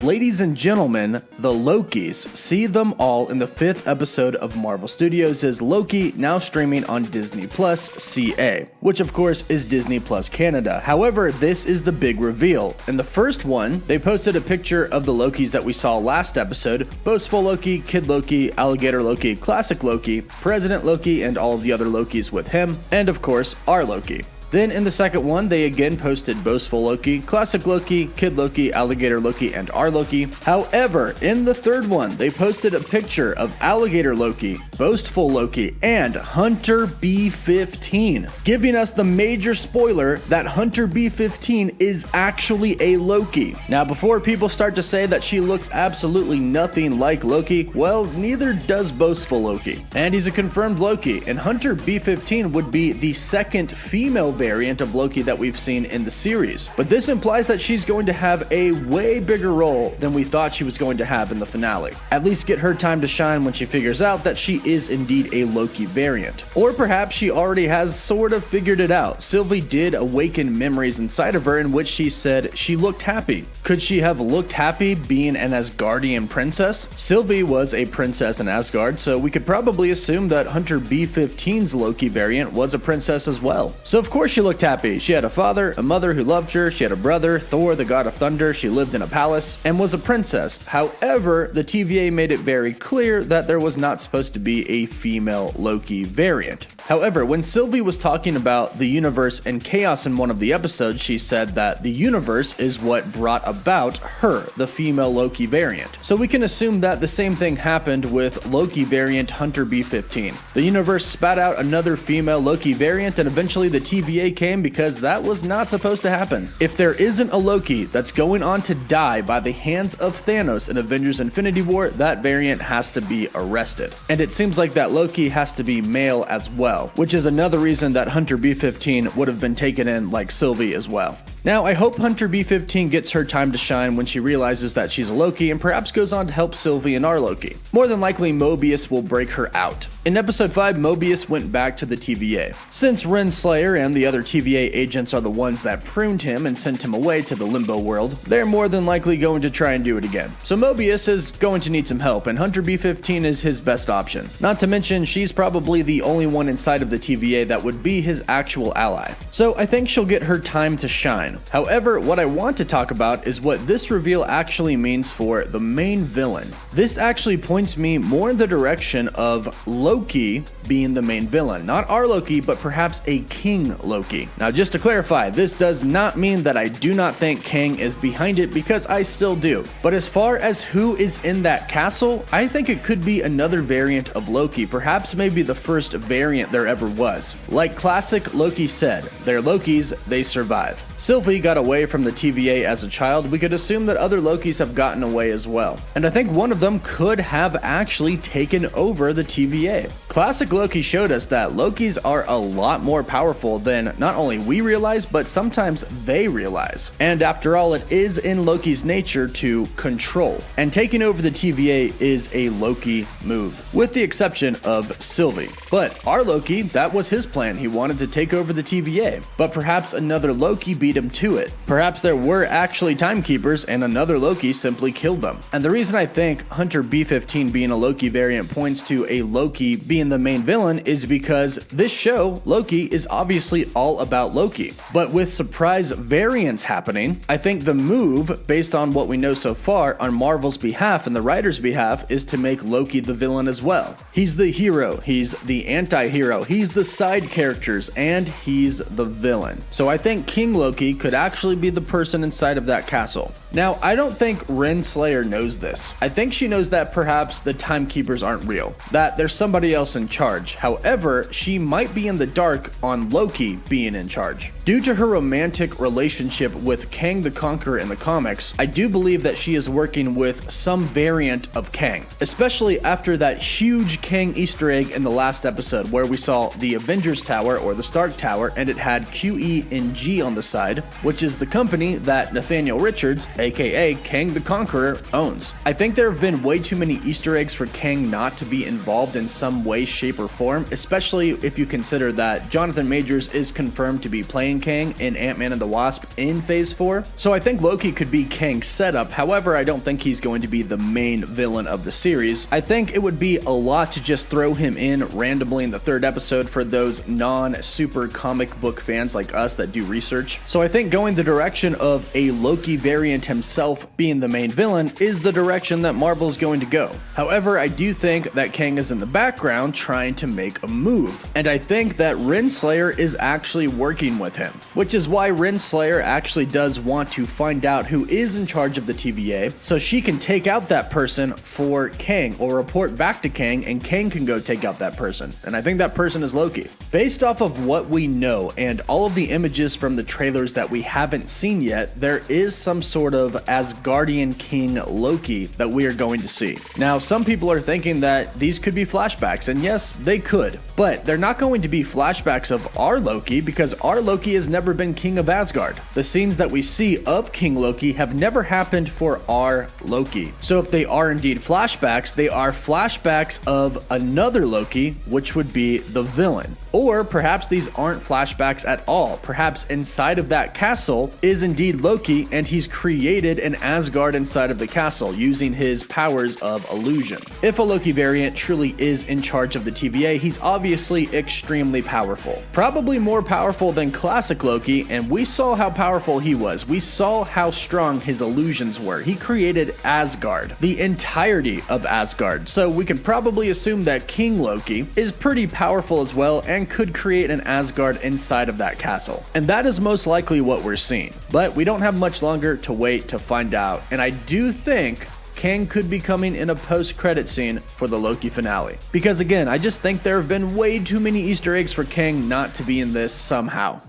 Ladies and gentlemen, the Lokis. See them all in the 5th episode of Marvel Studios' Loki, now streaming on Disney Plus CA, which of course is Disney Plus Canada. However, this is the big reveal. In the first one, they posted a picture of the Lokis that we saw last episode: Boastful Loki, Kid Loki, Alligator Loki, Classic Loki, President Loki, and all of the other Lokis with him, and of course, our Loki. Then in the second one, they again posted Boastful Loki, Classic Loki, Kid Loki, Alligator Loki, and our Loki. However, in the third one, they posted a picture of Alligator Loki, Boastful Loki, and Hunter B-15, giving us the major spoiler that Hunter B-15 is actually a Loki. Now, before people start to say that she looks absolutely nothing like Loki, well, neither does Boastful Loki. And he's a confirmed Loki, and Hunter B-15 would be the second female variant of Loki that we've seen in the series. But this implies that she's going to have a way bigger role than we thought she was going to have in the finale. At least get her time to shine when she figures out that she is indeed a Loki variant. Or perhaps she already has sort of figured it out. Sylvie did awaken memories inside of her in which she said she looked happy. Could she have looked happy being an Asgardian princess? Sylvie was a princess in Asgard, so we could probably assume that Hunter B-15's Loki variant was a princess as well. So of course she looked happy. She had a father, a mother who loved her, she had a brother, Thor, the god of thunder, she lived in a palace, and was a princess. However, the TVA made it very clear that there was not supposed to be a female Loki variant. However, when Sylvie was talking about the universe and chaos in one of the episodes, she said that the universe is what brought about her, the female Loki variant. So we can assume that the same thing happened with Loki variant Hunter B-15. The universe spat out another female Loki variant, and eventually the TVA came because that was not supposed to happen. If there isn't a Loki that's going on to die by the hands of Thanos in Avengers Infinity War, that variant has to be arrested. And it seems like that Loki has to be male as well, which is another reason that Hunter B-15 would have been taken in like Sylvie as well. Now, I hope Hunter B-15 gets her time to shine when she realizes that she's a Loki and perhaps goes on to help Sylvie and our Loki. More than likely, Mobius will break her out. In episode 5, Mobius went back to the TVA. Since Renslayer and the other TVA agents are the ones that pruned him and sent him away to the limbo world, they're more than likely going to try and do it again. So Mobius is going to need some help, and Hunter B-15 is his best option. Not to mention, she's probably the only one inside of the TVA that would be his actual ally. So I think she'll get her time to shine. However, what I want to talk about is what this reveal actually means for the main villain. This actually points me more in the direction of Loki being the main villain. Not our Loki, but perhaps a King Loki. Now, just to clarify, this does not mean that I do not think Kang is behind it, because I still do. But as far as who is in that castle, I think it could be another variant of Loki, perhaps maybe the first variant there ever was. Like classic Loki said, they're Lokis, they survive. Sylvie got away from the TVA as a child. We could assume that other Lokis have gotten away as well. And I think one of them could have actually taken over the TVA. Classic Loki showed us that Lokis are a lot more powerful than not only we realize, but sometimes they realize. And after all, it is in Loki's nature to control. And taking over the TVA is a Loki move, with the exception of Sylvie. But our Loki, that was his plan. He wanted to take over the TVA. But perhaps another Loki beat him to it. Perhaps there were actually timekeepers and another Loki simply killed them. And the reason I think Hunter B-15 being a Loki variant points to a Loki being the main villain is because this show, Loki, is obviously all about Loki. But with surprise variants happening, I think the move, based on what we know so far on Marvel's behalf and the writer's behalf, is to make Loki the villain as well. He's the hero, he's the anti-hero, he's the side characters, and he's the villain. So I think King Loki could actually be the person inside of that castle. Now, I don't think Renslayer knows this. I think she knows that perhaps the timekeepers aren't real, that there's somebody else in charge. However, she might be in the dark on Loki being in charge. Due to her romantic relationship with Kang the Conqueror in the comics, I do believe that she is working with some variant of Kang, especially after that huge Kang Easter egg in the last episode where we saw the Avengers Tower or the Stark Tower, and it had QE and G on the side, which is the company that Nathaniel Richards aka Kang the Conqueror, owns. I think there have been way too many Easter eggs for Kang not to be involved in some way, shape, or form, especially if you consider that Jonathan Majors is confirmed to be playing Kang in Ant-Man and the Wasp in Phase 4. So I think Loki could be Kang's setup, however, I don't think he's going to be the main villain of the series. I think it would be a lot to just throw him in randomly in the 3rd episode for those non-super comic book fans like us that do research. So I think going the direction of a Loki variant himself being the main villain is the direction that Marvel's going to go. However, I do think that Kang is in the background trying to make a move, and I think that Renslayer is actually working with him, which is why Renslayer actually does want to find out who is in charge of the TVA so she can take out that person for Kang or report back to Kang, and Kang can go take out that person, and I think that person is Loki. Based off of what we know and all of the images from the trailers that we haven't seen yet, there is some sort of Asgardian King Loki that we are going to see. Now, some people are thinking that these could be flashbacks, and yes, they could, but they're not going to be flashbacks of our Loki because our Loki has never been king of Asgard. The scenes that we see of King Loki have never happened for our Loki. So if they are indeed flashbacks, they are flashbacks of another Loki, which would be the villain. Or perhaps these aren't flashbacks at all. Perhaps inside of that castle is indeed Loki, and he's created an Asgard inside of the castle using his powers of illusion. If a Loki variant truly is in charge of the TVA, he's obviously extremely powerful. Probably more powerful than classic Loki, and we saw how powerful he was. We saw how strong his illusions were. He created Asgard, the entirety of Asgard. So we can probably assume that King Loki is pretty powerful as well and could create an Asgard inside of that castle. And that is most likely what we're seeing. But we don't have much longer to wait to find out, and I do think Kang could be coming in a post-credit scene for the Loki finale. Because again, I just think there have been way too many Easter eggs for Kang not to be in this somehow.